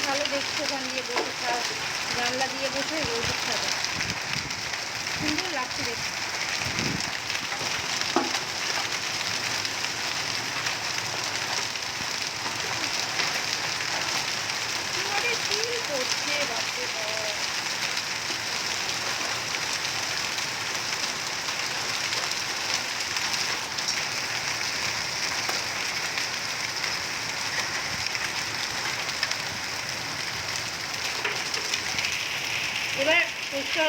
ভালো দেখছো, ওখান দিয়ে বসে জানলা দিয়ে বসে রোদে খাবে, সুন্দর লাগছে দেখতে। ফিল করছে বাপরে বাপ। এবার পোস্টটা